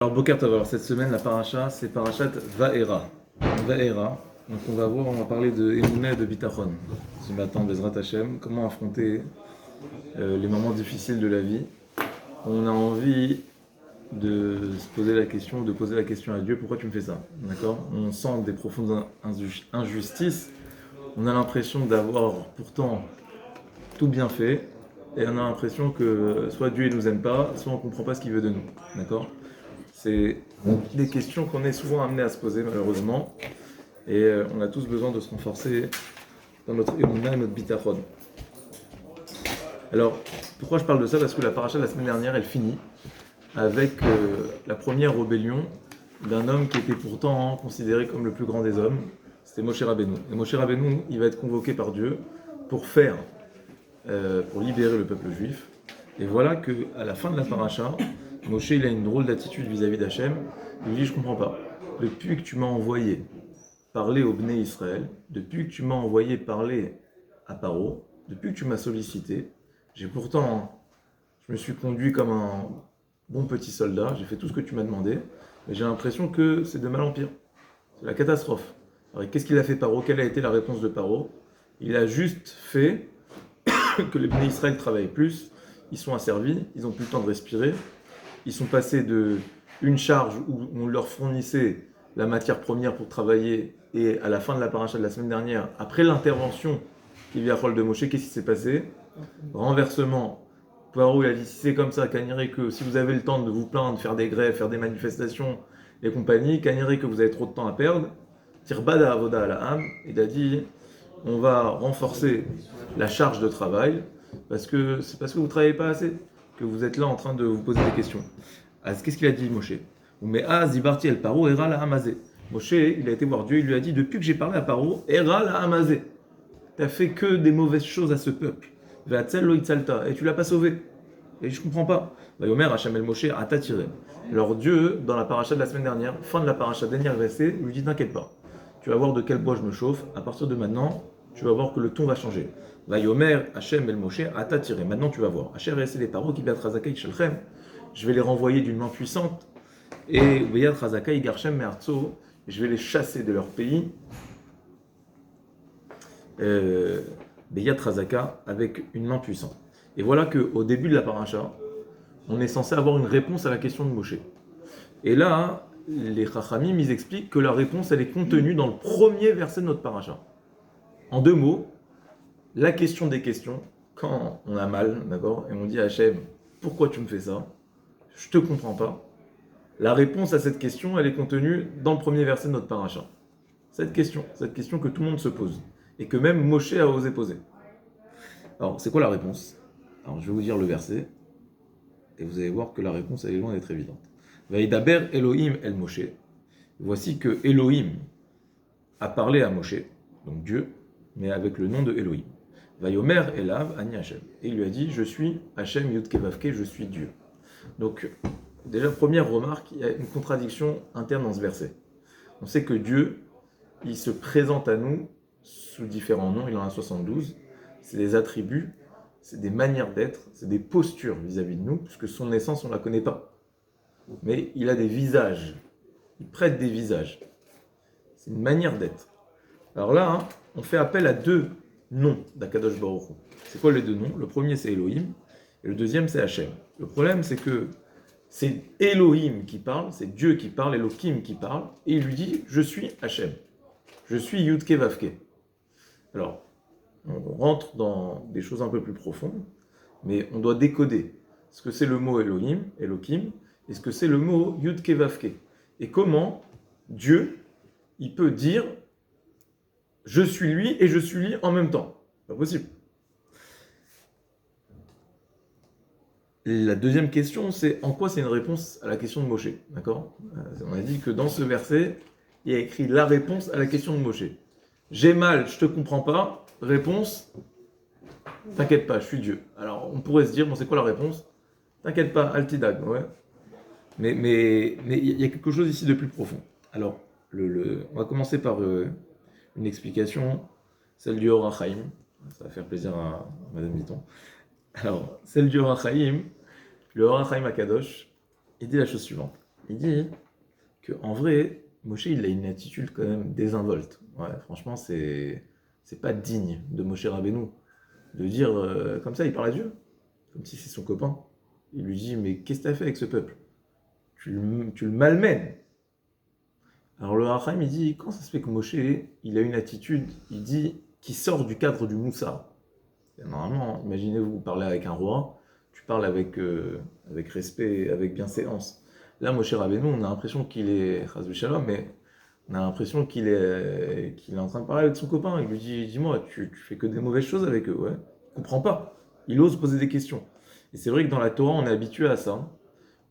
Alors Boker Tov, alors cette semaine la paracha c'est parachat Va'era. Va'era, donc on va parler de Emunah et de Bitachon. Ce matin, Bezrat Hashem, comment affronter les moments difficiles de la vie. On a envie de se poser la question, de poser la question à Dieu, pourquoi tu me fais ça? D'accord? On sent des profondes injustices, on a l'impression d'avoir pourtant tout bien fait, et on a l'impression que soit Dieu ne nous aime pas, soit on ne comprend pas ce qu'il veut de nous. D'accord? C'est des questions qu'on est souvent amené à se poser malheureusement, et on a tous besoin de se renforcer dans notre émouna et notre bitachon. Alors, pourquoi je parle de ça? Parce que la paracha de la semaine dernière, elle finit avec la première rébellion d'un homme qui était pourtant considéré comme le plus grand des hommes. C'était Moshe Rabbeinu. Et Moshe Rabbeinu, il va être convoqué par Dieu pour pour libérer le peuple juif. Et voilà qu'à la fin de la paracha, Moshe il a une drôle d'attitude vis-à-vis d'Hachem. Il lui dit, je comprends pas. Depuis que tu m'as envoyé parler au Bnei Israël, depuis que tu m'as envoyé parler à Paro, depuis que tu m'as sollicité, je me suis conduit comme un bon petit soldat, j'ai fait tout ce que tu m'as demandé, mais j'ai l'impression que c'est de mal en pire. C'est la catastrophe. Alors, qu'est-ce qu'il a fait Paro? Quelle a été la réponse de Paro? Il a juste fait que les Bnei Israël travaillent plus, ils sont asservis, ils n'ont plus le temps de respirer, ils sont passés de une charge où on leur fournissait la matière première pour travailler, et à la fin de la paracha de la semaine dernière, après l'intervention qui vient à rôle de Moshe, qu'est-ce qui s'est passé? Renversement. Poirot, il a dit, si c'est comme ça, Caniré, que si vous avez le temps de vous plaindre, faire des grèves, faire des manifestations et compagnie, Caniré, que vous avez trop de temps à perdre, Tirbada Avoda à la âme, il a dit, on va renforcer la charge de travail, parce que c'est parce que vous ne travaillez pas assez, que vous êtes là en train de vous poser des questions. Qu'est-ce qu'il a dit, Moshe? Mais Zibarti el Paro, Era la Hamazé. Moshe, il a été voir Dieu, il lui a dit, depuis que j'ai parlé à Paro, Era la Hamazé. Tu n'as fait que des mauvaises choses à ce peuple. Et tu l'as pas sauvé. Et je comprends pas. Yomer Hachem el Moshe a tiré. Alors Dieu, dans la paracha de la semaine dernière, fin de la paracha, dernier verset, lui dit, t'inquiète pas. Tu vas voir de quel bois je me chauffe. À partir de maintenant, tu vas voir que le ton va changer. Yomer Hachem el Moshe a tiré. Maintenant tu vas voir. Hachem les paroles qui Zakai Shelchem. Je vais les renvoyer d'une main puissante. Et Veyat Chazakai Garchem Merzo. Je vais les chasser de leur pays. Beyat Razaka avec une main puissante. Et voilà qu'au début de la paracha, on est censé avoir une réponse à la question de Moshe. Et là, les Chachamim, ils expliquent que la réponse, elle est contenue dans le premier verset de notre paracha. En deux mots, la question des questions, quand on a mal, d'accord, et on dit à Hachem, pourquoi tu me fais ça? Je te comprends pas. La réponse à cette question, elle est contenue dans le premier verset de notre paracha. Cette question que tout le monde se pose, et que même Moshe a osé poser. Alors, c'est quoi la réponse? Alors, je vais vous dire le verset, et vous allez voir que la réponse, elle est loin d'être évidente. Vaïdaber Elohim el Moshe. Voici que Elohim a parlé à Moshe, donc Dieu, mais avec le nom de Elohim. Vayomer Elav Ani Hashem. Et il lui a dit, je suis Hashem Yud Kevavke, je suis Dieu. Donc, déjà, première remarque, il y a une contradiction interne dans ce verset. On sait que Dieu, il se présente à nous sous différents noms, il en a 72. C'est des attributs, c'est des manières d'être, c'est des postures vis-à-vis de nous, puisque son essence, on ne la connaît pas. Mais il a des visages, il prête des visages. C'est une manière d'être. Alors là, on fait appel à deux noms d'Akadosh Baruch Hu. C'est quoi les deux noms? Le premier, c'est Elohim, et le deuxième, c'est Hachem. Le problème, c'est que c'est Elohim qui parle, c'est Dieu qui parle, Elohim qui parle, et il lui dit, je suis Hachem. Je suis Yudke Vavke. Alors, on rentre dans des choses un peu plus profondes, mais on doit décoder ce que c'est le mot Elohim, et ce que c'est le mot Yudke Vavke. Et comment Dieu, il peut dire je suis lui et je suis lui en même temps. Pas possible. La deuxième question, c'est en quoi c'est une réponse à la question de Moshe. D'accord? On a dit que dans ce verset, il y a écrit la réponse à la question de Moshe. J'ai mal, je te comprends pas. Réponse, t'inquiète pas, je suis Dieu. Alors on pourrait se dire, bon c'est quoi la réponse? T'inquiète pas, Altidag, ouais. Mais il y a quelque chose ici de plus profond. Alors, on va commencer par une explication, celle du Or HaChaim. Ça va faire plaisir à Madame Vuitton. Alors, celle du Or HaChaim, le Or HaChaim Akadosh, il dit la chose suivante. il dit qu'en vrai, Moshe, il a une attitude quand même désinvolte. Ouais, franchement, c'est pas digne de Moshe Rabbeinu de dire comme ça, il parle à Dieu, comme si c'est son copain. Il lui dit, mais qu'est-ce que tu as fait avec ce peuple? Tu le malmènes. Alors le Hachaim, il dit, quand ça se fait que Moshe, il a une attitude, il dit, qui sort du cadre du Moussa. Normalement, imaginez-vous, vous parlez avec un roi, tu parles avec respect, avec bienséance. Là, Moshe Rabbeinu, on a l'impression qu'il est, Chas Shalom, mais on a l'impression qu'il est en train de parler avec son copain. Il lui dit, dis-moi, tu fais que des mauvaises choses avec eux, ouais. Il comprend pas. Il ose poser des questions. Et c'est vrai que dans la Torah, on est habitué à ça,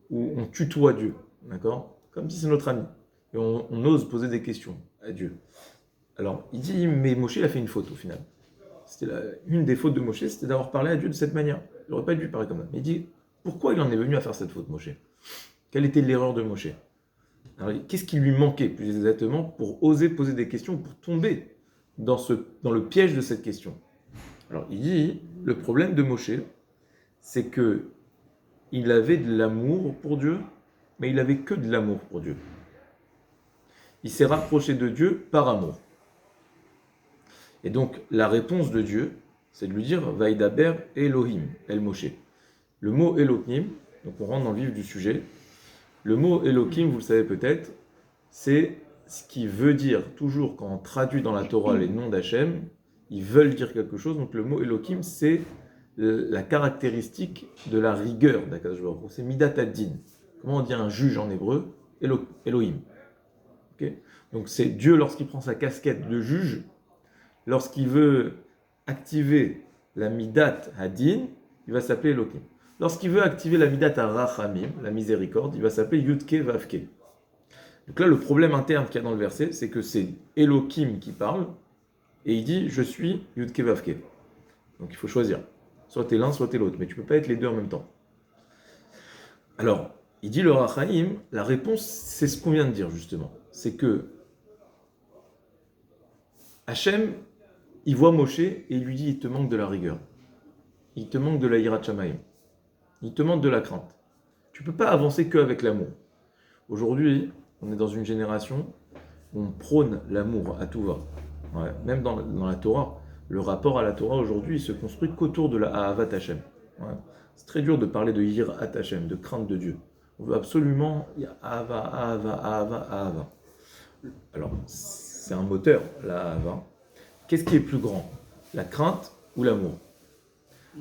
où on tutoie Dieu, d'accord? Comme si c'est notre ami. Et on ose poser des questions à Dieu. Alors, il dit, mais Moshe, il a fait une faute au final. Une des fautes de Moshe, c'était d'avoir parlé à Dieu de cette manière. Il n'aurait pas dû parler comme ça. Mais il dit, pourquoi il en est venu à faire cette faute, Moshe? Quelle était l'erreur de Moshe? Alors, qu'est-ce qui lui manquait, plus exactement, pour oser poser des questions, pour tomber dans le piège de cette question? Alors, il dit, le problème de Moshe, c'est que il avait de l'amour pour Dieu, mais il n'avait que de l'amour pour Dieu. Il s'est rapproché de Dieu par amour. Et donc, la réponse de Dieu, c'est de lui dire « Vaïdaber Elohim, El Moshe ». Le mot Elohim, donc on rentre dans le vif du sujet, le mot Elohim, vous le savez peut-être, c'est ce qui veut dire, toujours quand on traduit dans la Torah les noms d'Hachem, ils veulent dire quelque chose. Donc le mot Elohim, c'est la caractéristique de la rigueur d'Akadosh Baruch Hu. C'est Midat Ad-Din. Comment on dit un juge en hébreu? Elohim. Okay, donc c'est Dieu lorsqu'il prend sa casquette de juge, lorsqu'il veut activer la Midat Hadin, il va s'appeler Elohim. Lorsqu'il veut activer la Midat Rachamim, la miséricorde, il va s'appeler Yudke Vavke. Donc là, le problème interne qu'il y a dans le verset, c'est que c'est Elohim qui parle, et il dit « Je suis Yudke Vavke ». Donc il faut choisir. Soit t'es l'un, soit t'es l'autre, mais tu ne peux pas être les deux en même temps. Alors, il dit le Rachaim, la réponse, c'est ce qu'on vient de dire justement. C'est que Hachem, il voit Moshe et il lui dit, il te manque de la rigueur. Il te manque de la hirat shamayim. Il te manque de la crainte. Tu ne peux pas avancer qu'avec l'amour. Aujourd'hui, on est dans une génération où on prône l'amour à tout va. Ouais, même dans la Torah, le rapport à la Torah aujourd'hui, il se construit qu'autour de la Ahavat Hachem. Ouais. C'est très dur de parler de hirat Hachem, de crainte de Dieu. On veut absolument, il y a Ahava, Ahava, Ahava, Ahava. Alors, c'est un moteur, la Ahava. Qu'est-ce qui est plus grand? La crainte ou l'amour?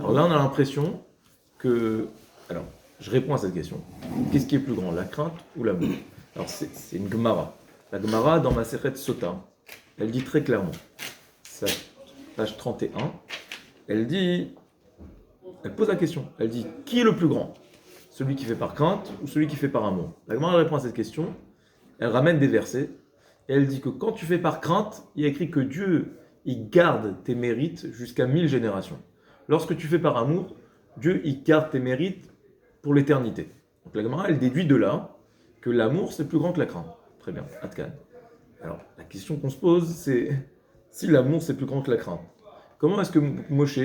Alors là, on a l'impression que... Alors, je réponds à cette question. Qu'est-ce qui est plus grand, la crainte ou l'amour? Alors, c'est une Gemara. La Gemara, dans Masechet Sota, elle dit très clairement, page 31, elle pose la question. Elle dit, qui est le plus grand? Celui qui fait par crainte ou celui qui fait par amour? La Gemara répond à cette question. Elle ramène des versets. Et elle dit que quand tu fais par crainte, il y a écrit que Dieu, il garde tes mérites jusqu'à 1000 générations. Lorsque tu fais par amour, Dieu, il garde tes mérites pour l'éternité. Donc la Gemara, elle déduit de là que l'amour, c'est plus grand que la crainte. Très bien, Atkan. Alors, la question qu'on se pose, c'est si l'amour, c'est plus grand que la crainte, comment est-ce que Moshe,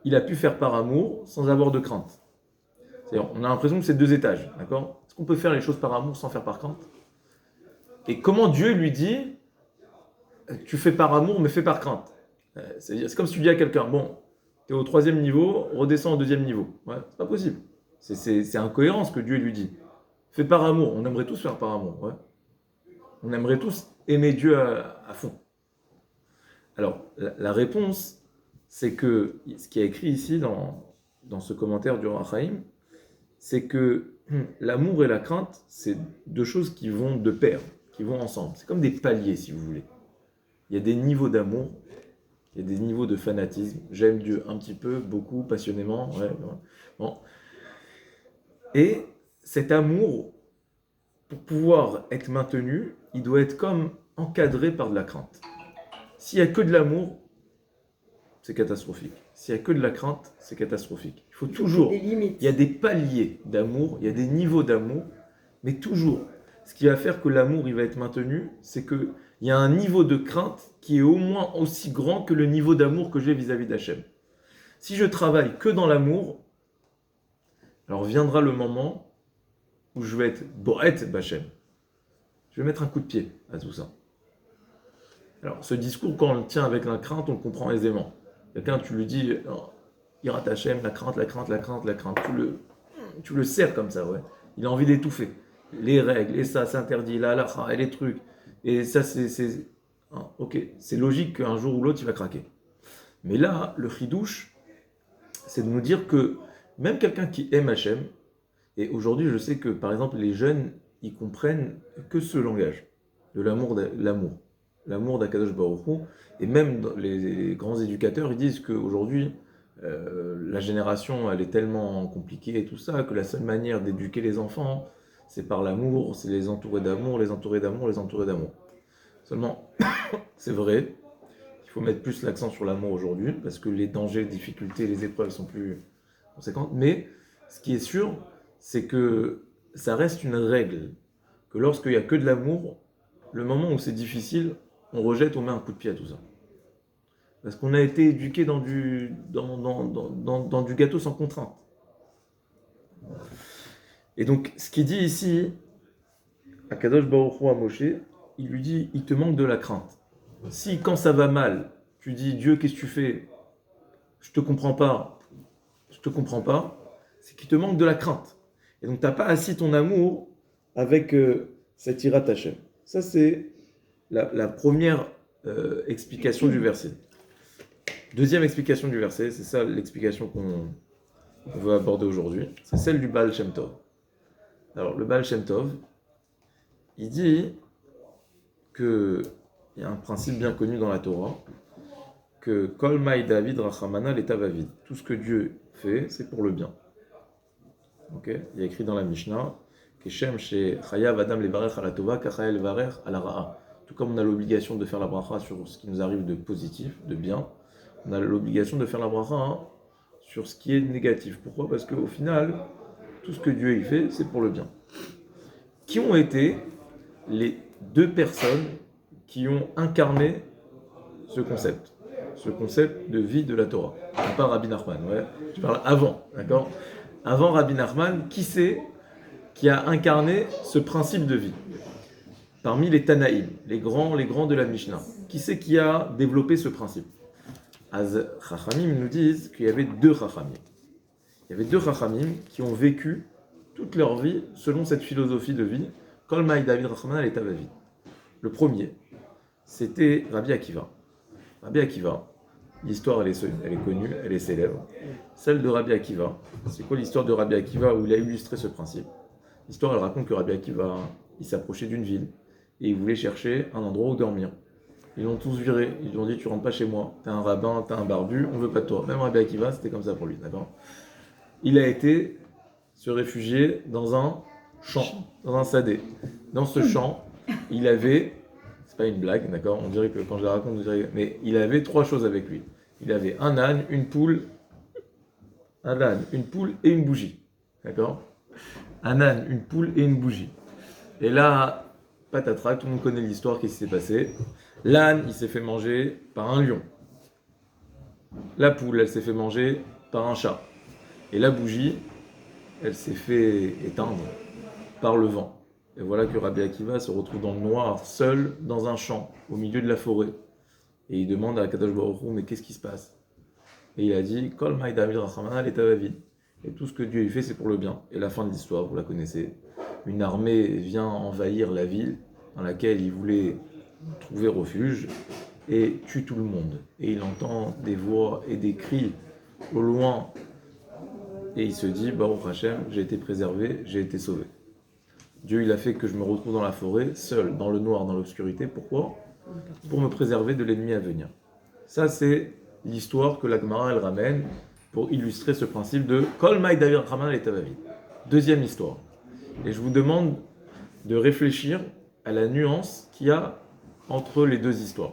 il a pu faire par amour sans avoir de crainte? C'est-à-dire, on a l'impression que c'est 2 étages, d'accord? Est-ce qu'on peut faire les choses par amour sans faire par crainte? Et comment Dieu lui dit, tu fais par amour, mais fais par crainte? C'est comme si tu dis à quelqu'un, bon, tu es au 3e niveau, redescends au 2e niveau. Ouais, c'est pas possible. C'est incohérent ce que Dieu lui dit. Fais par amour. On aimerait tous faire par amour. Ouais. On aimerait tous aimer Dieu à fond. Alors, la réponse, c'est que ce qui est écrit ici dans ce commentaire du Rachaim, c'est que l'amour et la crainte, c'est 2 choses qui vont de pair, qui vont ensemble. C'est comme des paliers, si vous voulez. Il y a des niveaux d'amour, il y a des niveaux de fanatisme. J'aime Dieu un petit peu, beaucoup, passionnément. Ouais, bon. Et cet amour, pour pouvoir être maintenu, il doit être comme encadré par de la crainte. S'il n'y a que de l'amour, c'est catastrophique. S'il n'y a que de la crainte, c'est catastrophique. Il faut toujours... Il y a des paliers d'amour, il y a des niveaux d'amour, mais toujours, ce qui va faire que l'amour il va être maintenu, c'est qu'il y a un niveau de crainte qui est au moins aussi grand que le niveau d'amour que j'ai vis-à-vis d'Hachem. Si je travaille que dans l'amour, alors viendra le moment où je vais être Boret Bachem. Je vais mettre un coup de pied à tout ça. Alors, ce discours, quand on le tient avec la crainte, on le comprend aisément. Quelqu'un, tu lui dis, Hirat Hashem, la crainte, la crainte, la crainte, la crainte. Tu le serres comme ça, ouais. Il a envie d'étouffer. Les règles, et ça, c'est interdit, la halakha, et les trucs. Et ça, ok, c'est logique qu'un jour ou l'autre, il va craquer. Mais là, le chidouche, c'est de nous dire que même quelqu'un qui aime Hachem, et aujourd'hui, je sais que, par exemple, les jeunes, ils comprennent que ce langage, de l'amour d'Akadosh Baruch Hu, et même les grands éducateurs, ils disent qu'aujourd'hui, la génération, elle est tellement compliquée et tout ça, que la seule manière d'éduquer les enfants, c'est par l'amour, c'est les entourer d'amour, les entourer d'amour, les entourer d'amour. Seulement, c'est vrai, il faut mettre plus l'accent sur l'amour aujourd'hui, parce que les dangers, les difficultés, les épreuves sont plus conséquentes, mais ce qui est sûr, c'est que ça reste une règle, que lorsqu'il n'y a que de l'amour, le moment où c'est difficile, on rejette, on met un coup de pied à tout ça. Parce qu'on a été éduqué dans du gâteau sans contrainte. Et donc, ce qu'il dit ici, à Kadosh Baruch Hu à Moshe, il lui dit, il te manque de la crainte. Si, quand ça va mal, tu dis, Dieu, qu'est-ce que tu fais? Je te comprends pas, c'est qu'il te manque de la crainte. Et donc, tu n'as pas assis ton amour avec cette Hirat Hashem. Ça, c'est la première explication du verset. Deuxième explication du verset, c'est ça l'explication qu'on veut aborder aujourd'hui, c'est celle du Baal Shem Tov. Alors, le Baal Shem Tov, il dit qu'il y a un principe bien connu dans la Torah, que Kol Maï David Rachamana Letav. Tout ce que Dieu fait, c'est pour le bien. Okay, il y a écrit dans la Mishnah, Keshem chez Chayav Adam Levarech ala Tova, Kachael Levarech ala Ra'a. Tout comme on a l'obligation de faire la bracha sur ce qui nous arrive de positif, de bien, on a l'obligation de faire la bracha sur ce qui est négatif. Pourquoi? Parce qu'au final, tout ce que Dieu y fait, c'est pour le bien. Qui ont été les deux personnes qui ont incarné ce concept de vie de la Torah? À part Rabbi Nachman, ouais. Je parle avant, d'accord? Avant Rabbi Nachman, qui c'est qui a incarné ce principe de vie? Parmi les Tanaïm, les grands de la Mishnah, qui c'est qui a développé ce principe? Az Chachamim nous disent qu'il y avait deux Chachamim. Il y avait deux Chachamim qui ont vécu toute leur vie selon cette philosophie de vie. Kol Maï David Rachamana Letav. Le premier, c'était Rabbi Akiva. Rabbi Akiva, l'histoire elle est connue, elle est célèbre. Celle de Rabbi Akiva, c'est quoi l'histoire de Rabbi Akiva où il a illustré ce principe? L'histoire elle raconte que Rabbi Akiva, il s'approchait d'une ville et il voulait chercher un endroit où dormir. Ils l'ont tous viré, ils lui ont dit tu rentres pas chez moi, t'es un rabbin, t'es un barbu, on veut pas de toi. Même Rabbi Akiva, c'était comme ça pour lui, d'accord? Il a été se réfugier dans un champ, dans un sadé. Dans ce champ, il avait, c'est pas une blague, d'accord? On dirait que quand je la raconte, vous direz, mais il avait trois choses avec lui. Il avait un âne, une poule et une bougie, d'accord? Un âne, une poule et une bougie. Et là, patatras, tout le monde connaît l'histoire, qu'est-ce qui s'est passé? L'âne, il s'est fait manger par un lion. La poule, elle s'est fait manger par un chat. Et la bougie, elle s'est fait éteindre par le vent. Et voilà que Rabbi Akiva se retrouve dans le noir, seul, dans un champ, au milieu de la forêt. Et il demande à Kadosh Baruch Hu, mais qu'est-ce qui se passe? Et il a dit, Kol Maï David Rachamana Letav. Et tout ce que Dieu y fait, c'est pour le bien. Et la fin de l'histoire, vous la connaissez. Une armée vient envahir la ville dans laquelle il voulait trouver refuge et tue tout le monde. Et il entend des voix et des cris au loin. Et il se dit, Baruch Hashem, j'ai été préservé, j'ai été sauvé. Dieu, il a fait que je me retrouve dans la forêt, seul, dans le noir, dans l'obscurité. Pourquoi? Pour me préserver de l'ennemi à venir. Ça, c'est l'histoire que la Gemara, elle ramène pour illustrer ce principe de Kol Maï David Rachamana Letav. Deuxième histoire. Et je vous demande de réfléchir à la nuance qu'il y a entre les deux histoires.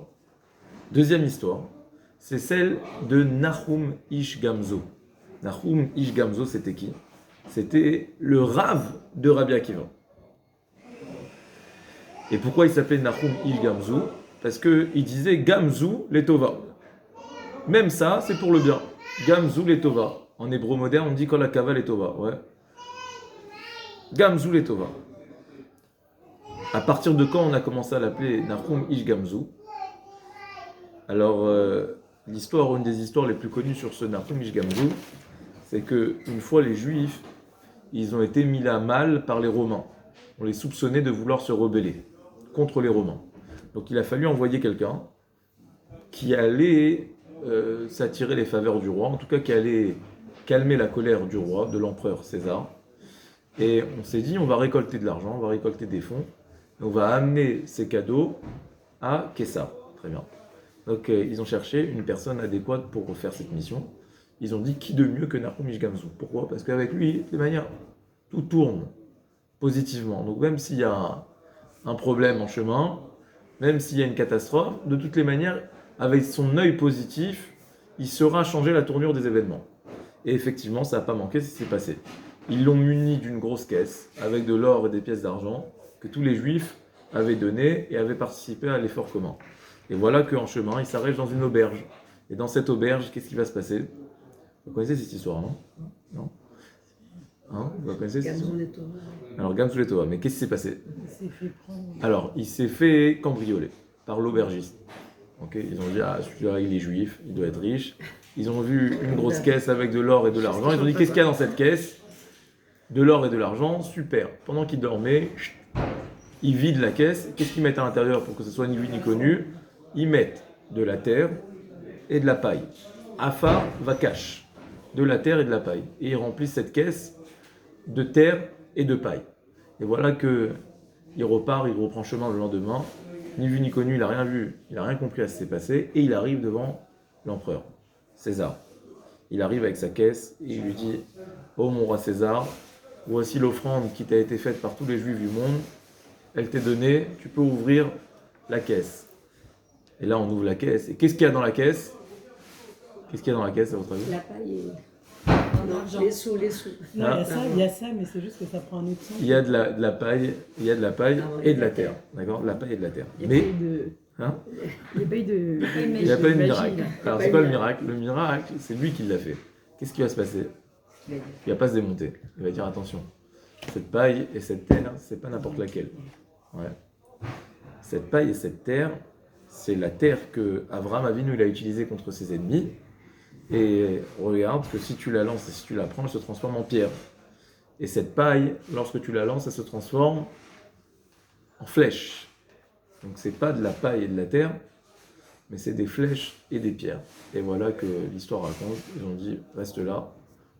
Deuxième histoire, c'est celle de Nahum Ish Gamzo. Nahum Ish Gamzo, c'était qui? C'était le Rav de Rabbi Akiva. Et pourquoi il s'appelait Nahum Ish Gamzo? Parce qu'il disait Gamzu Letova. Même ça, c'est pour le bien. Gamzu Letova. En hébreu moderne, on dit Kol Hakava Letova. Ouais. Gamzu Letova. À partir de quand on a commencé à l'appeler Nahum Ish Gamzu? Alors, l'histoire, une des histoires les plus connues sur ce Nahum Ish Gamzu, c'est que une fois les Juifs, ils ont été mis à mal par les Romains. On les soupçonnait de vouloir se rebeller contre les Romains. Donc il a fallu envoyer quelqu'un qui allait s'attirer les faveurs du roi, en tout cas qui allait calmer la colère du roi, de l'empereur César. Et on s'est dit, on va récolter de l'argent, on va récolter des fonds, et on va amener ces cadeaux à Kessa. Très bien. Donc ils ont cherché une personne adéquate pour faire cette mission. Ils ont dit, qui de mieux que Nahum Ish Gamzu? Pourquoi? Parce qu'avec lui, de manière, tout tourne positivement. Donc même s'il y a un problème en chemin, même s'il y a une catastrophe, de toutes les manières, avec son œil positif, il saura changer la tournure des événements. Et effectivement, ça n'a pas manqué, c'est ce qui s'est passé. Ils l'ont muni d'une grosse caisse, avec de l'or et des pièces d'argent, que tous les Juifs avaient donné et avaient participé à l'effort commun. Et voilà qu'en chemin, ils s'arrêtent dans une auberge. Et dans cette auberge, qu'est-ce qui va se passer? Vous connaissez cette histoire, non? Non? Hein? Vous la connaissez cette histoire? Alors, Gamzu Letova. Mais qu'est-ce qui s'est passé? Il s'est fait prendre. Alors, il s'est fait cambrioler par l'aubergiste. Okay, ils ont dit, ah, celui-là, il est juif, il doit être riche. Ils ont vu une grosse caisse avec de l'or et de l'argent. Ils ont dit, qu'est-ce qu'il y a dans cette caisse? De l'or et de l'argent, super. Pendant qu'ils dormaient, ils vident la caisse. Qu'est-ce qu'ils mettent à l'intérieur pour que ce soit ni vu ni connu? Ils mettent de la terre et de la paille. Afar Vakash, de la terre et de la paille. Et ils remplissent cette caisse de terre et de paille. Et voilà que il repart, il reprend chemin le lendemain. Ni vu ni connu, il n'a rien vu, il n'a rien compris à ce qui s'est passé. Et il arrive devant l'empereur, César. Il arrive avec sa caisse et il lui dit, ô mon roi César, voici l'offrande qui t'a été faite par tous les juifs du monde. Elle t'est donnée, tu peux ouvrir la caisse. Et là, on ouvre la caisse. Et qu'est-ce qu'il y a dans la caisse? Qu'est-ce qu'il y a dans la caisse, à votre avis? La paille et... Non, les sous. Non, Ah. il y a ça, mais c'est juste que ça prend un autre sens. Il y a de la paille, il y a de la paille et de la terre. D'accord? De la paille et de la terre. Mais, hein? Les pailles de... Il n'y a pas de miracle. Alors, c'est quoi le miracle? Le miracle, c'est lui qui l'a fait. Qu'est-ce qui va se passer? Il ne va pas se démonter. Il va dire, attention, cette paille et cette terre, c'est pas n'importe laquelle. Ouais. Cette paille et cette terre, c'est la terre que Abraham Avinu il a utilisée contre ses ennemis. Et regarde que si tu la lances et si tu la prends, elle se transforme en pierre. Et cette paille, lorsque tu la lances, elle se transforme en flèche. Donc c'est pas de la paille et de la terre, mais c'est des flèches et des pierres. Et voilà que l'histoire raconte. Ils ont dit, reste là,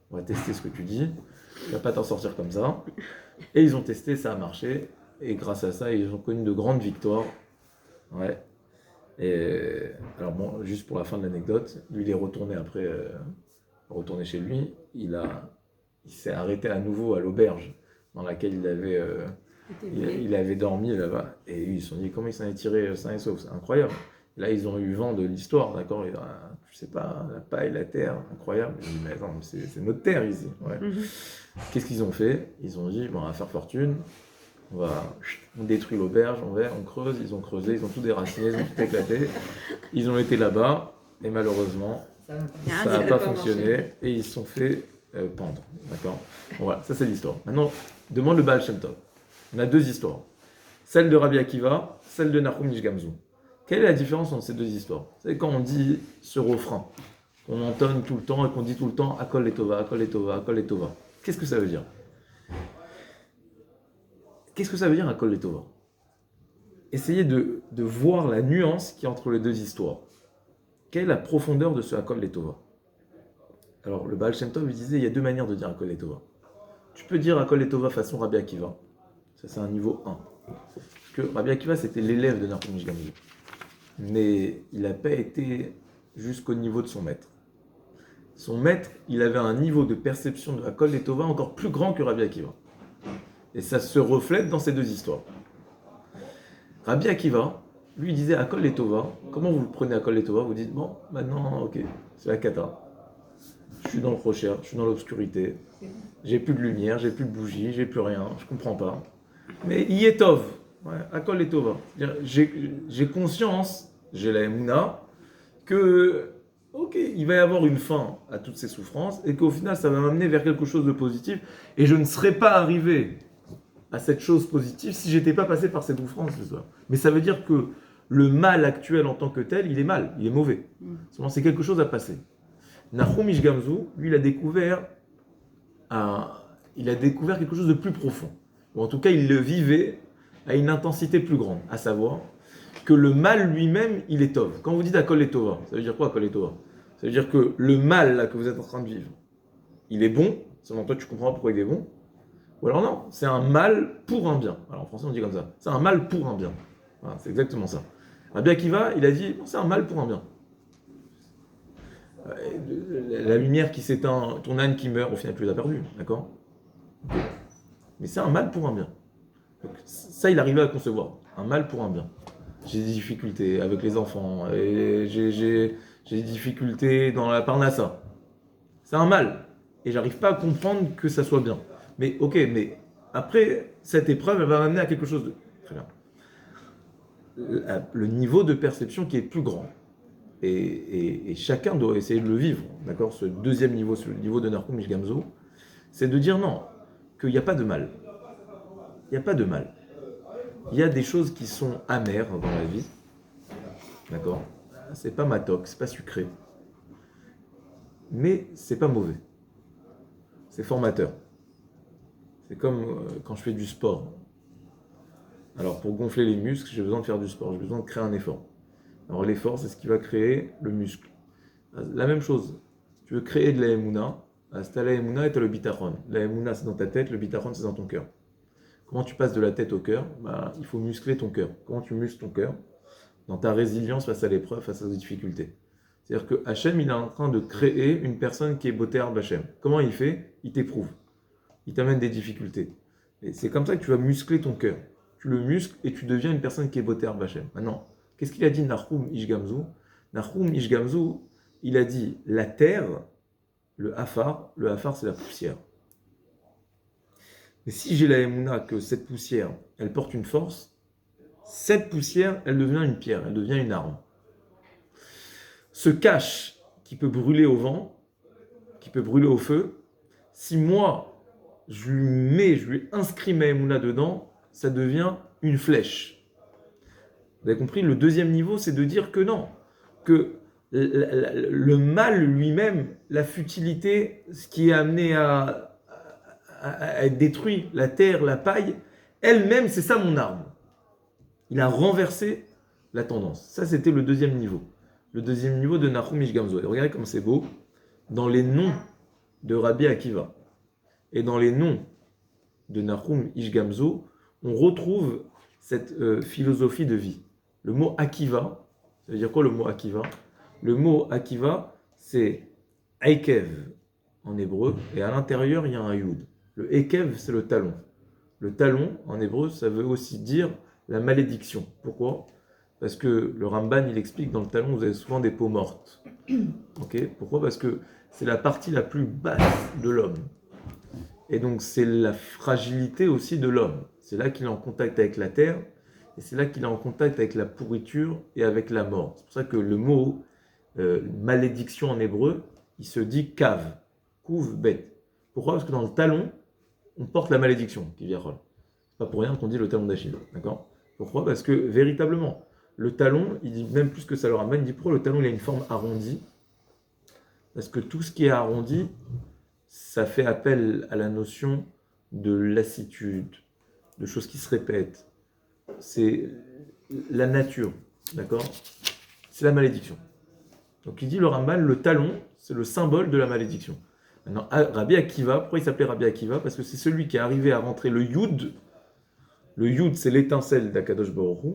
on va tester ce que tu dis. Tu vas pas t'en sortir comme ça. Et ils ont testé, ça a marché. Et grâce à ça, ils ont connu de grandes victoires. Ouais. Et alors bon, juste pour la fin de l'anecdote, lui il est retourné après, retourné chez lui, il s'est arrêté à nouveau à l'auberge dans laquelle il avait dormi là-bas. Et ils se sont dit comment il s'en est tiré sain et sauf, c'est incroyable. Et là ils ont eu vent de l'histoire, d'accord, je sais pas, la paille, la terre, incroyable. Ils ont dit mais attends, c'est notre terre ici. Ouais. Qu'est-ce qu'ils ont fait? Ils ont dit bon, on va faire fortune. On détruit l'auberge, on creuse, ils ont creusé, ils ont tout déraciné, ils ont tout éclaté. Ils ont été là-bas et malheureusement, ça n'a pas fonctionné et ils se sont fait pendre. D'accord? Bon, voilà, ça c'est l'histoire. Maintenant, demande le Baal Shem Tov. On a deux histoires. Celle de Rabbi Akiva, celle de Nahum Ish Gamzu. Quelle est la différence entre ces deux histoires? C'est quand on dit ce refrain, qu'on entonne tout le temps et qu'on dit tout le temps Akol Letova, Akol Letova, Akol Letova. Qu'est-ce que ça veut dire? Qu'est-ce que ça veut dire un Kol Letova? Essayez de voir la nuance qu'il y a entre les deux histoires. Quelle est la profondeur de ce Akol Letova? Alors, le Baal Shem Tov, il disait, il y a deux manières de dire Akol Letova. Tu peux dire Akol Letova façon Rabbi Akiva. Ça, c'est un niveau 1. Parce que Rabbi Akiva, c'était l'élève de Nahum Ish Gamzu. Mais il n'a pas été jusqu'au niveau de son maître. Son maître, il avait un niveau de perception de Akol Letova encore plus grand que Rabbi Akiva. Et ça se reflète dans ces deux histoires. Rabbi Akiva, lui, il disait Akol Letova. Comment vous le prenez Akol Letova? Vous dites, bon, maintenant, ok, c'est la cata. Je suis dans le rocher, je suis dans l'obscurité. J'ai plus de lumière, j'ai plus de bougie, j'ai plus rien, je comprends pas. Mais Yetov, ouais, Akol Letova. J'ai conscience, j'ai la Emouna, que, ok, il va y avoir une fin à toutes ces souffrances et qu'au final, ça va m'amener vers quelque chose de positif et je ne serai pas arrivé à cette chose positive si j'étais pas passé par cette souffrance ce soir. Mais ça veut dire que le mal actuel en tant que tel, il est mal, il est mauvais. Seulement, c'est quelque chose à passer. Nahum Ish Gamzu, lui, il a découvert quelque chose de plus profond. Ou en tout cas, il le vivait à une intensité plus grande, à savoir que le mal lui-même, il est tov. Quand vous dites Akol Tova, ça veut dire quoi Akol Tova? Ça veut dire que le mal là, que vous êtes en train de vivre, il est bon, seulement toi tu comprends pourquoi il est bon. Ou alors non, c'est un mal pour un bien. Alors en français on dit comme ça, c'est un mal pour un bien. Voilà, c'est exactement ça. Rabbi Akiva, il a dit, c'est un mal pour un bien. La lumière qui s'éteint, ton âne qui meurt, au final tu l'as perdu, d'accord? Mais c'est un mal pour un bien. Donc, ça, il arrivait à concevoir. Un mal pour un bien. J'ai des difficultés avec les enfants, et j'ai des difficultés dans la parnassa. C'est un mal. Et j'arrive pas à comprendre que ça soit bien. Mais ok, mais après, cette épreuve, elle va m'amener à quelque chose de... Très bien. Le niveau de perception qui est plus grand. Et chacun doit essayer de le vivre. D'accord? Ce deuxième niveau, ce niveau de Nahum Ish Gamzu, c'est de dire non, qu'il n'y a pas de mal. Il n'y a pas de mal. Il y a des choses qui sont amères dans la vie. D'accord? C'est pas matok, c'est pas sucré. Mais c'est pas mauvais. C'est formateur. C'est comme quand je fais du sport. Alors pour gonfler les muscles, j'ai besoin de faire du sport, j'ai besoin de créer un effort. Alors l'effort, c'est ce qui va créer le muscle. La même chose, tu veux créer de la Emouna, c'est à la Emouna et tu as le bitachon. La Emouna, c'est dans ta tête, le bitachon, c'est dans ton cœur. Comment tu passes de la tête au cœur? Il faut muscler ton cœur. Comment tu muscles ton cœur? Dans ta résilience face à l'épreuve, face aux difficultés. C'est-à-dire que Hachem, il est en train de créer une personne qui est Botéar Bachem. Comment il fait? Il t'éprouve. Il t'amène des difficultés. Et c'est comme ça que tu vas muscler ton cœur. Tu le muscles et tu deviens une personne qui est Botéar Bachem. Maintenant, qu'est-ce qu'il a dit Nahum Ish Gamzu? Nahum Ish Gamzu, il a dit la terre, le hafar c'est la poussière. Mais si j'ai la émouna que cette poussière, elle porte une force, cette poussière, elle devient une pierre, elle devient une arme. Ce cache qui peut brûler au vent, qui peut brûler au feu, si moi, je lui inscris ma émouna dedans, ça devient une flèche. Vous avez compris? Le deuxième niveau, c'est de dire que non, que le mal lui-même, la futilité, ce qui est amené à être détruit, la terre, la paille, elle-même, c'est ça mon arme. Il a renversé la tendance. Ça, c'était le deuxième niveau. Le deuxième niveau de Nahum Ish Gamzu. Et regardez comme c'est beau. Dans les noms de Rabbi Akiva et dans les noms de Nahum Ish Gamzu, on retrouve cette philosophie de vie. Le mot Akiva, ça veut dire quoi le mot Akiva? Le mot Akiva, c'est Eikev en hébreu, et à l'intérieur, il y a un Yud. Le Ekev, c'est le talon. Le talon, en hébreu, ça veut aussi dire la malédiction. Pourquoi? Parce que le Ramban, il explique dans le talon, vous avez souvent des peaux mortes. Okay? Pourquoi? Parce que c'est la partie la plus basse de l'homme. Et donc, c'est la fragilité aussi de l'homme. C'est là qu'il est en contact avec la terre, et c'est là qu'il est en contact avec la pourriture et avec la mort. C'est pour ça que le mot malédiction en hébreu, il se dit cave, couve, bête. Pourquoi? Parce que dans le talon, on porte la malédiction, qui vient rôle. C'est pas pour rien qu'on dit le talon d'Achille, d'accord? Pourquoi? Parce que véritablement, le talon, il dit même plus que ça le ramène, il dit pourquoi le talon il a une forme arrondie? Parce que tout ce qui est arrondi, ça fait appel à la notion de lassitude, de choses qui se répètent. C'est la nature, d'accord? C'est la malédiction. Donc il dit le Ramban, le talon, c'est le symbole de la malédiction. Maintenant, Rabbi Akiva, pourquoi il s'appelait Rabbi Akiva? Parce que c'est celui qui est arrivé à rentrer le Yud. Le Yud, c'est l'étincelle d'Akadosh Baruch Hu.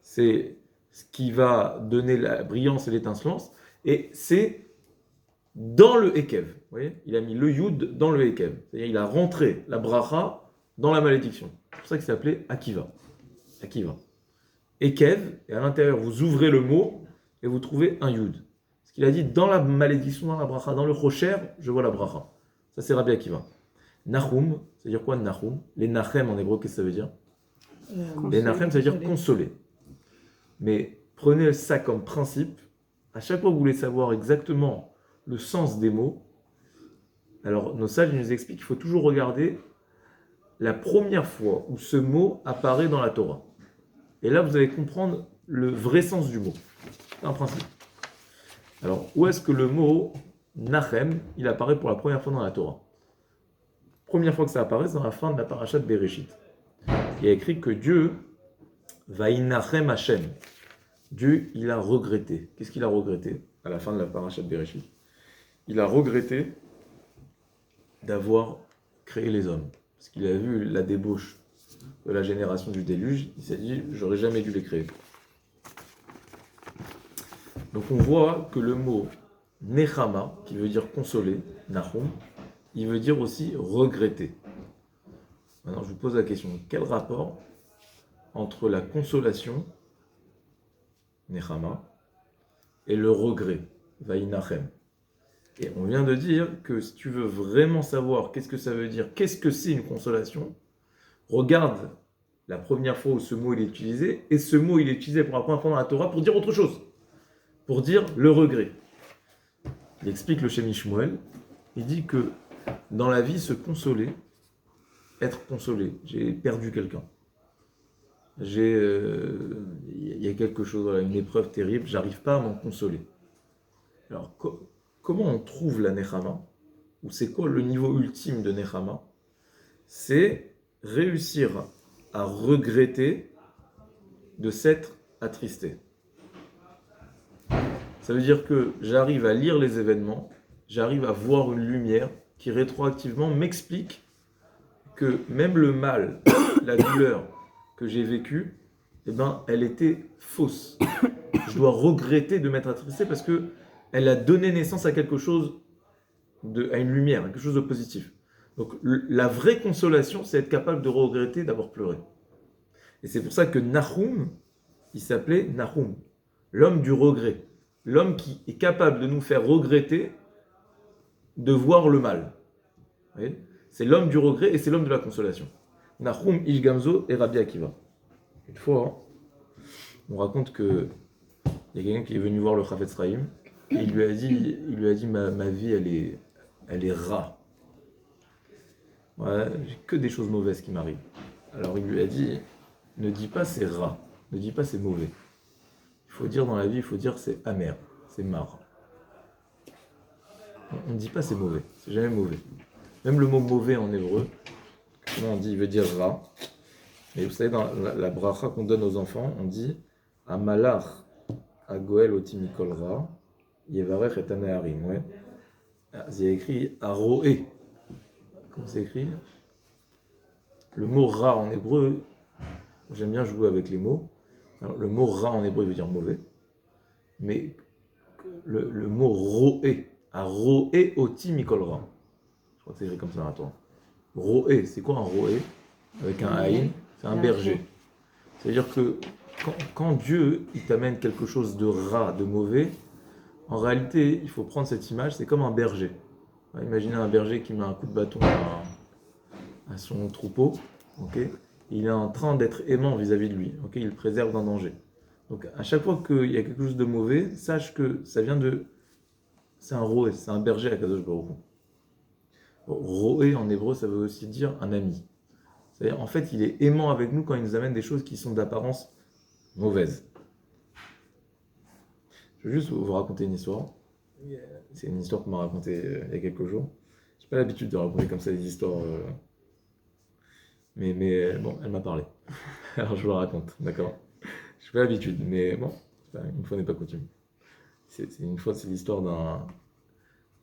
C'est ce qui va donner la brillance et l'étincelance. Et c'est dans le Ekev. Vous voyez? Il a mis le Yud dans le Ekev. C'est-à-dire il a rentré la bracha dans la malédiction. C'est pour ça qu'il s'appelait Akiva. Akiva. Ekev, et à l'intérieur, vous ouvrez le mot et vous trouvez un Yud. Ce qu'il a dit, dans la malédiction, dans la bracha, dans le Rocher, je vois la bracha. Ça, c'est Rabbi Akiva. Nahum, ça veut dire quoi Nahum? Les Nachem en hébreu, qu'est-ce que ça veut dire? Les Nachem, ça veut dire consoler. Mais prenez ça comme principe. À chaque fois que vous voulez savoir exactement le sens des mots, alors nos sages nous expliquent qu'il faut toujours regarder la première fois où ce mot apparaît dans la Torah. Et là, vous allez comprendre le vrai sens du mot. C'est un principe. Alors, où est-ce que le mot Nachem, il apparaît pour la première fois dans la Torah? Première fois que ça apparaît, c'est dans la fin de la parasha de Bereshit. Il y a écrit que Dieu va Inachem Hashem. Dieu, il a regretté. Qu'est-ce qu'il a regretté à la fin de la parasha de Bereshit? Il a regretté d'avoir créé les hommes. Parce qu'il a vu la débauche de la génération du déluge, il s'est dit, j'aurais jamais dû les créer. Donc on voit que le mot Nechama, qui veut dire consoler, Nahum, il veut dire aussi regretter. Maintenant je vous pose la question, quel rapport entre la consolation, Nechama, et le regret, Vaïnachem? Et on vient de dire que si tu veux vraiment savoir qu'est-ce que ça veut dire, qu'est-ce que c'est une consolation, regarde la première fois où ce mot il est utilisé, et ce mot il est utilisé pour la première fois dans la Torah pour dire autre chose, pour dire le regret. Il explique le Shem Shmuel, il dit que dans la vie, se consoler, être consolé, j'ai perdu quelqu'un, il y a quelque chose, voilà, une épreuve terrible, j'arrive pas à m'en consoler. Alors, comment on trouve la Nechama? Ou c'est quoi le niveau ultime de Nechama? C'est réussir à regretter de s'être attristé. Ça veut dire que j'arrive à lire les événements, j'arrive à voir une lumière qui rétroactivement m'explique que même le mal, la douleur que j'ai vécue, eh ben, elle était fausse. Je dois regretter de m'être attristé parce que elle a donné naissance à quelque chose, à une lumière, à quelque chose de positif. Donc la vraie consolation, c'est être capable de regretter d'avoir pleuré. Et c'est pour ça que Nahum, il s'appelait Nahum, l'homme du regret. L'homme qui est capable de nous faire regretter de voir le mal. Vous voyez? C'est l'homme du regret et c'est l'homme de la consolation. Nahum, Ish Gamzo et Rabbi Akiva. Une fois, on raconte que il y a quelqu'un qui est venu voir le Chafetz Chaim et il lui a dit ma vie elle est rat. Ouais, j'ai que des choses mauvaises qui m'arrivent. Alors il lui a dit, ne dis pas c'est rat, ne dis pas c'est mauvais. Il faut dire dans la vie, il faut dire c'est amer, c'est marre. On ne dit pas c'est mauvais, c'est jamais mauvais. Même le mot mauvais en hébreu, comment on dit, il veut dire rat. Et vous savez, dans la bracha qu'on donne aux enfants, on dit Amalach Agoel Otimikol Ra, Yevarech et Aneharim. Ouais. Il y a écrit Aroé. Comment c'est écrit? Le mot ra en hébreu, j'aime bien jouer avec les mots. Alors, le mot ra en hébreu veut dire mauvais. Mais le mot roé, Aroé Otimikol Ra. Je crois que c'est écrit comme ça maintenant. Roé, c'est quoi un roé? Avec un aïn, c'est un berger. C'est-à-dire que quand Dieu il t'amène quelque chose de rat, de mauvais, en réalité, il faut prendre cette image, c'est comme un berger. Imaginez un berger qui met un coup de bâton à son troupeau, okay? Il est en train d'être aimant vis-à-vis de lui, okay? Il le préserve d'un danger. Donc à chaque fois qu'il y a quelque chose de mauvais, sache que ça vient de... C'est un roé, c'est un berger à Kadosh Baruch Hu. Roé en hébreu, ça veut aussi dire un ami. C'est-à-dire, en fait, il est aimant avec nous quand il nous amène des choses qui sont d'apparence mauvaise. Je veux juste vous raconter une histoire. C'est une histoire qu'on m'a racontée il y a quelques jours. Je n'ai pas l'habitude de raconter comme ça des histoires. Mais bon, elle m'a parlé. Alors je vous la raconte, d'accord? Je n'ai pas l'habitude, mais bon, une fois n'est pas coutume. C'est l'histoire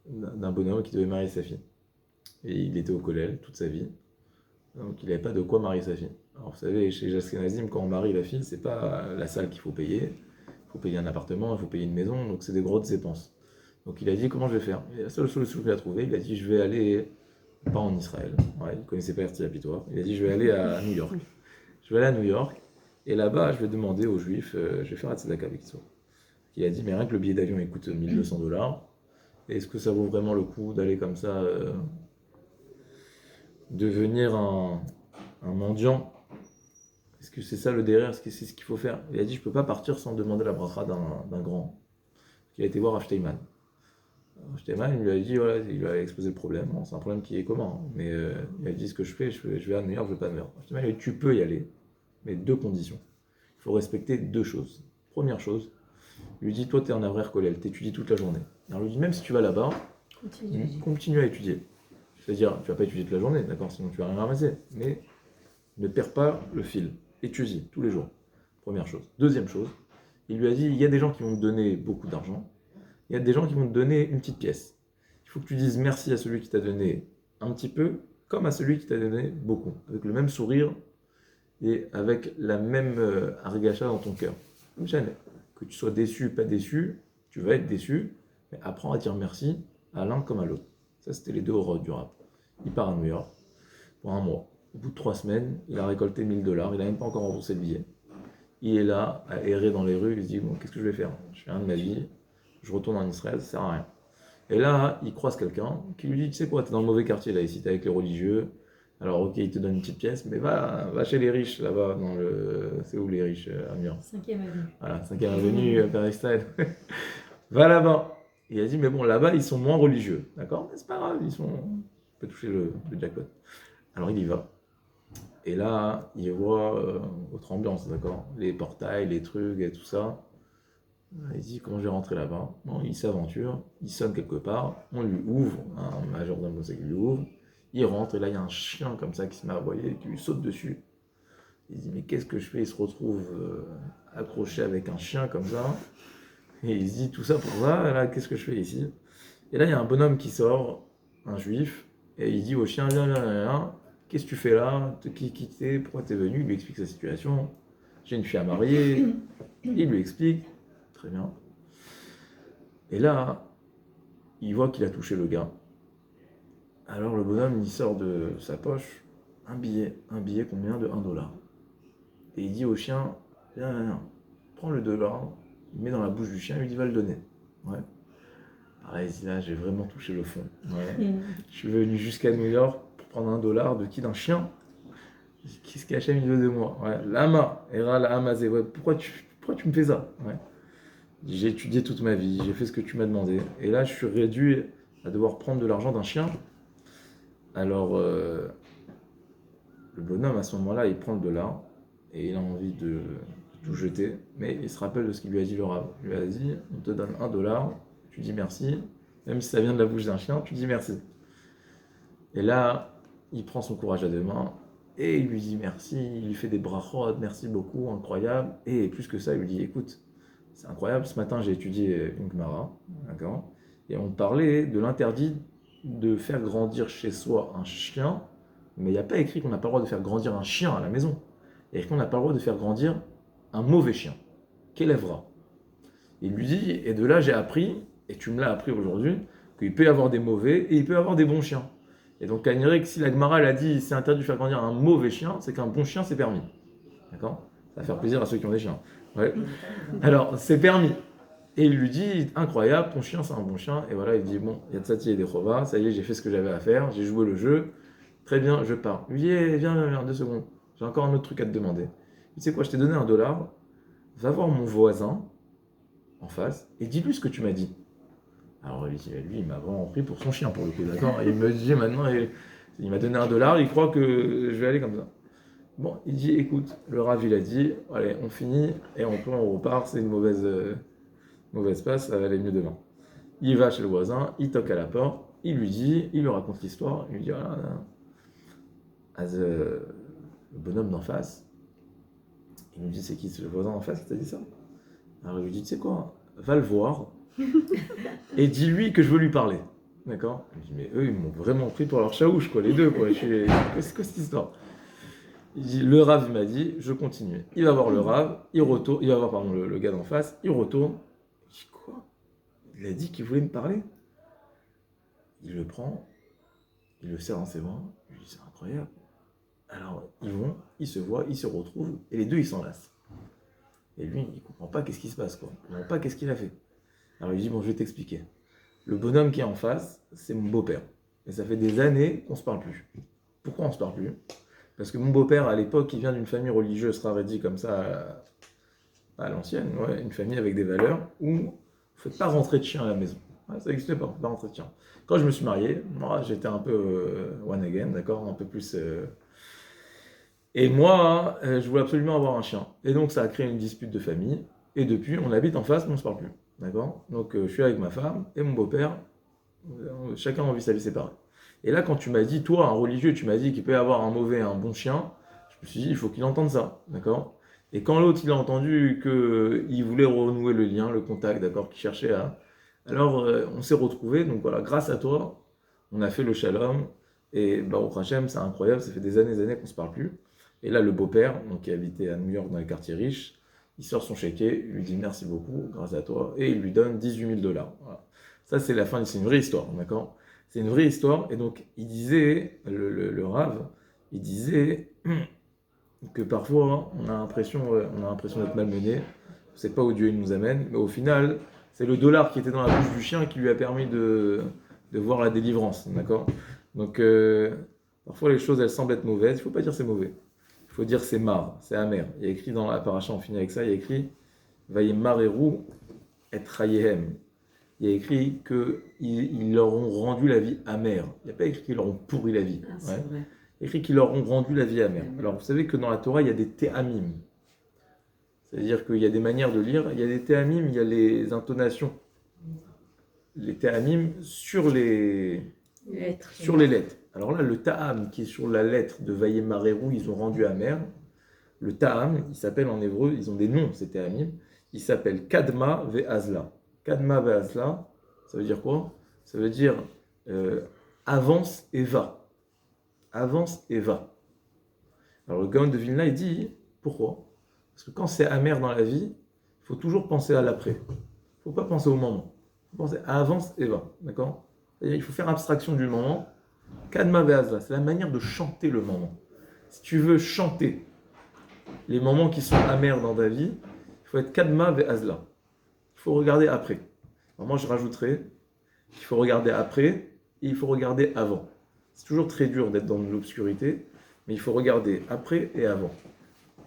d'un bonhomme qui devait marier sa fille. Et il était au collège toute sa vie. Donc il n'avait pas de quoi marier sa fille. Alors vous savez, chez les Ashkenazim, quand on marie la fille, c'est pas la salle qu'il faut payer. Il faut payer un appartement, il faut payer une maison, donc c'est des grosses dépenses. Donc il a dit, comment je vais faire? Et la seule solution qu'il a trouvée, il a dit, je vais aller, pas en Israël, ouais, il ne connaissait pas Herzl Apitoire, il a dit, je vais aller à New York. Je vais aller à New York, et là-bas, je vais demander aux Juifs, je vais faire un tzedaka avec ça. Il a dit, mais rien que le billet d'avion, il coûte $1200, est-ce que ça vaut vraiment le coup d'aller comme ça, devenir un mendiant? Est-ce que c'est ça le derrière? Est-ce que c'est ce qu'il faut faire? Il a dit, je ne peux pas partir sans demander la bracha d'un grand. Il a été voir Rav Steinman. Shteman, il lui a dit, voilà, il lui a exposé le problème. Bon, c'est un problème qui est commun, hein, mais il a dit ce que je fais, je vais à New York, je vais pas à New York. Shteman, il a dit, tu peux y aller, mais deux conditions. Il faut respecter deux choses. Première chose, il lui dit, toi, tu es un avraire kollel, tu étudies toute la journée. Alors, il lui dit, même si tu vas là-bas, continue à étudier. C'est-à-dire, tu vas pas étudier toute la journée, d'accord, sinon tu vas rien ramasser. Mais ne perds pas le fil. Étudie tous les jours. Première chose. Deuxième chose, il lui a dit, il y a des gens qui vont te donner beaucoup d'argent, il y a des gens qui vont te donner une petite pièce. Il faut que tu dises merci à celui qui t'a donné un petit peu, comme à celui qui t'a donné beaucoup, avec le même sourire et avec la même argacha dans ton cœur. Jamais. Que tu sois déçu, pas déçu, tu vas être déçu, mais apprends à dire merci à l'un comme à l'autre. Ça, c'était les deux horreurs du rap. Il part à New York pour un mois. Au bout de 3 semaines, il a récolté $1000, il n'a même pas encore remboursé le billet. Il est là, à errer dans les rues, il se dit, bon, qu'est-ce que je vais faire? Je fais rien de ma vie, je retourne en Israël, ça sert à rien. Et là, il croise quelqu'un qui lui dit, tu sais quoi, t'es dans le mauvais quartier là, ici, t'es avec les religieux. Alors ok, il te donne une petite pièce, mais va chez les riches là-bas, dans le... C'est où les riches à New York? 5e avenue. Voilà, 5e avenue, Père Extrait. Va là-bas. Il a dit, mais bon, là-bas, ils sont moins religieux, d'accord? Mais c'est pas grave, ils sont... On peut toucher le jackpot. Alors il y va. Et là, il voit autre ambiance, d'accord? Les portails, les trucs et tout ça. Il dit, comment je vais rentrer là-bas? Bon, il s'aventure, il sonne quelque part, on lui ouvre, un majordome comme ça qui lui ouvre. Il rentre et là, il y a un chien comme ça qui se met à aboyer, qui lui saute dessus. Il dit, mais qu'est-ce que je fais? Il se retrouve accroché avec un chien comme ça. Et il se dit, tout ça pour ça, là, qu'est-ce que je fais ici? Et là, il y a un bonhomme qui sort, un juif, et il dit au chien, viens, qu'est-ce que tu fais là? Qui t'es? Pourquoi t'es venu? Il lui explique sa situation. J'ai une fille à marier. Il lui explique. Très bien. Et là, il voit qu'il a touché le gars. Alors le bonhomme, il sort de sa poche un billet combien? De $1. Et il dit au chien, viens, prends le $, il met dans la bouche du chien, il lui dit, va le donner. Ouais. Pareil, il dit, là, j'ai vraiment touché le fond. Ouais. Je suis venu jusqu'à New York pour prendre $1 de qui? D'un chien? Qu'est-ce qu'Hachem il veut de moi? Ouais. Lama, Era la Amazé, ouais. Pourquoi tu me fais ça? Ouais. J'ai étudié toute ma vie, j'ai fait ce que tu m'as demandé. Et là, je suis réduit à devoir prendre de l'argent d'un chien. Alors, le bonhomme, à ce moment-là, il prend le $, et il a envie de tout jeter. Mais il se rappelle de ce qu'il lui a dit le Rav. Il lui a dit, on te donne $1, tu dis merci. Même si ça vient de la bouche d'un chien, tu dis merci. Et là, il prend son courage à deux mains, et il lui dit merci, il lui fait des brachot, merci beaucoup, incroyable. Et plus que ça, il lui dit, écoute, c'est incroyable, ce matin j'ai étudié une Gemara, d'accord? Et on parlait de l'interdit de faire grandir chez soi un chien, mais il n'y a pas écrit qu'on n'a pas le droit de faire grandir un chien à la maison. Il y a écrit qu'on n'a pas le droit de faire grandir un mauvais chien, qu'élèvera. Il lui dit, et de là j'ai appris, et tu me l'as appris aujourd'hui, qu'il peut y avoir des mauvais et il peut y avoir des bons chiens. Et donc, à que si la Gemara elle a dit c'est interdit de faire grandir un mauvais chien, c'est qu'un bon chien c'est permis. D'accord? Ça va faire plaisir à ceux qui ont des chiens. Ouais. Alors, c'est permis. Et il lui dit, incroyable, ton chien c'est un bon chien. Et voilà, il dit, bon, il y a de Sati et des Chova, ça y est, j'ai fait ce que j'avais à faire, j'ai joué le jeu, très bien, je pars. Il lui dit, viens, 2 secondes, j'ai encore un autre truc à te demander. Tu sais quoi, je t'ai donné $1, va voir mon voisin en face et dis-lui ce que tu m'as dit. Alors lui, il m'a vraiment pris pour son chien pour le coup, d'accord? Il me dit maintenant, il m'a donné $1, il croit que je vais aller comme ça. Bon, il dit, écoute, le Rav il a dit, allez, on finit et on repart, c'est une mauvaise passe, ça va aller mieux demain. Il va chez le voisin, il toque à la porte, il lui raconte l'histoire, il lui dit, voilà, le bonhomme d'en face, il lui dit, c'est qui? C'est le voisin d'en face qui t'a dit ça? Alors il lui dit, tu sais quoi, va le voir et dis-lui que je veux lui parler. D'accord? Il dit, mais eux, ils m'ont vraiment pris pour leur chaouche, quoi, les deux, quoi. C'est quoi cette histoire? Il dit, le Rav, il m'a dit, je continue. Il va voir le Rav, il va voir, pardon, le gars d'en face, il retourne. Il dit, quoi? Il a dit qu'il voulait me parler. Il le prend, il le serre dans ses bras. Je lui dis, c'est incroyable. Alors, ils vont, ils se voient, ils se retrouvent, et les deux, ils s'enlacent. Et lui, il comprend pas qu'est-ce qui se passe, quoi. Il comprend pas qu'est-ce qu'il a fait. Alors, il dit, bon, je vais t'expliquer. Le bonhomme qui est en face, c'est mon beau-père. Et ça fait des années qu'on se parle plus. Pourquoi on se parle plus? Parce que mon beau-père, à l'époque, il vient d'une famille religieuse, Haredi, comme ça, à l'ancienne, ouais, une famille avec des valeurs, où il ne faut pas rentrer de chien à la maison. Ouais, ça n'existait pas, par entretien. Quand je me suis marié, moi j'étais un peu one again, d'accord, un peu plus. Et moi, je voulais absolument avoir un chien. Et donc ça a créé une dispute de famille. Et depuis, on habite en face, mais on ne se parle plus. D'accord? Donc je suis avec ma femme et mon beau-père. Chacun vit sa vie séparée. Et là, quand tu m'as dit, toi, un religieux, tu m'as dit qu'il peut y avoir un mauvais et un bon chien, je me suis dit, il faut qu'il entende ça. D'accord? Et quand l'autre, il a entendu qu'il voulait renouer le lien, le contact, d'accord, qu'il cherchait à. Alors, on s'est retrouvés. Donc voilà, grâce à toi, on a fait le shalom. Et Baruch Hashem, c'est incroyable, ça fait des années qu'on ne se parle plus. Et là, le beau-père, donc, qui habitait à New York dans les quartiers riches, il sort son chéquier, il lui dit merci beaucoup, grâce à toi, et il lui donne 18 000 $. Voilà. Ça, c'est la fin, c'est une vraie histoire, d'accord? C'est une vraie histoire, et donc, il disait, le Rav, il disait que parfois, on a l'impression d'être malmené, on ne sait pas où Dieu nous amène, mais au final, c'est le dollar qui était dans la bouche du chien qui lui a permis de voir la délivrance, d'accord? Donc, parfois, les choses, elles semblent être mauvaises, il ne faut pas dire c'est mauvais. Il faut dire c'est mar, c'est amer. Il y a écrit dans la paracha, on finit avec ça, il y a écrit Vayemareru et Rayehem. Il y a écrit qu'ils leur ont rendu la vie amère. Il n'y a pas écrit qu'ils leur ont pourri la vie. Ah, c'est vrai. Il y a écrit qu'ils leur ont rendu la vie amère. Alors vous savez que dans la Torah, il y a des théamim. C'est-à-dire qu'il y a des manières de lire. Il y a des théamim, il y a les intonations. Les théamim sur les lettres. Alors là, le ta'am qui est sur la lettre de Vayemareru, ils ont rendu amer. Le ta'am, il s'appelle en hébreu, ils ont des noms, ces ta'amim. Il s'appelle Kadma ve'azla. Kadma ve'azla, ça veut dire quoi? Ça veut dire avance et va. Avance et va. Alors le Gaon de Vilna, il dit pourquoi? Parce que quand c'est amer dans la vie, il faut toujours penser à l'après. Il ne faut pas penser au moment. Il faut penser à avance et va. D'accord? C'est-à-dire il faut faire abstraction du moment. Kadma ve'azla, c'est la manière de chanter le moment. Si tu veux chanter les moments qui sont amers dans ta vie, il faut être Kadma ve'azla. Il faut regarder après. Alors moi, je rajouterais qu'il faut regarder après et il faut regarder avant. C'est toujours très dur d'être dans l'obscurité, mais il faut regarder après et avant.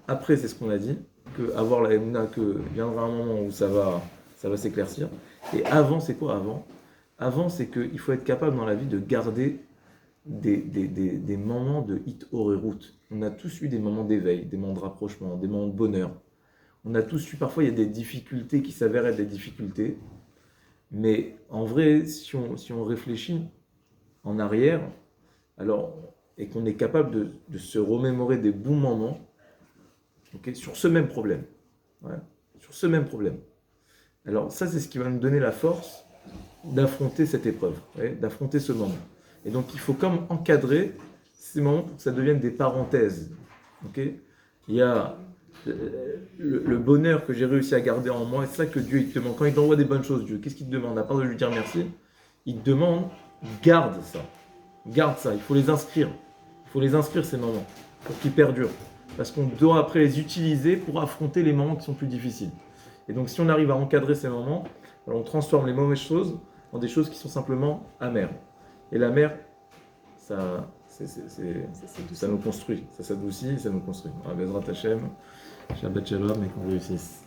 Après, c'est ce qu'on a dit, que avoir la émouna, que viendra un moment où ça va s'éclaircir. Et avant, c'est quoi avant? Avant, c'est qu'il faut être capable dans la vie de garder des moments de hit route. On a tous eu des moments d'éveil, des moments de rapprochement, des moments de bonheur. On a tous eu, parfois il y a des difficultés qui s'avèrent être des difficultés, mais en vrai, si on réfléchit en arrière, alors, et qu'on est capable de se remémorer des bons moments, okay, sur ce même problème, ouais, sur ce même problème. Alors ça, c'est ce qui va nous donner la force d'affronter cette épreuve, ouais, d'affronter ce moment. Et donc il faut comme encadrer ces moments pour que ça devienne des parenthèses. Okay? Il y a le bonheur que j'ai réussi à garder en moi, et c'est ça que Dieu il te demande. Quand il t'envoie des bonnes choses, Dieu, qu'est-ce qu'il te demande? À part de lui dire merci, il te demande, garde ça. Garde ça, il faut les inscrire. Il faut les inscrire ces moments, pour qu'ils perdurent. Parce qu'on doit après les utiliser pour affronter les moments qui sont plus difficiles. Et donc si on arrive à encadrer ces moments, alors on transforme les mauvaises choses en des choses qui sont simplement amères. Et la mer, ça nous construit, ça s'adoucit, ça nous construit. Bezrat Hashem, Shabbat Shalom et qu'on réussisse.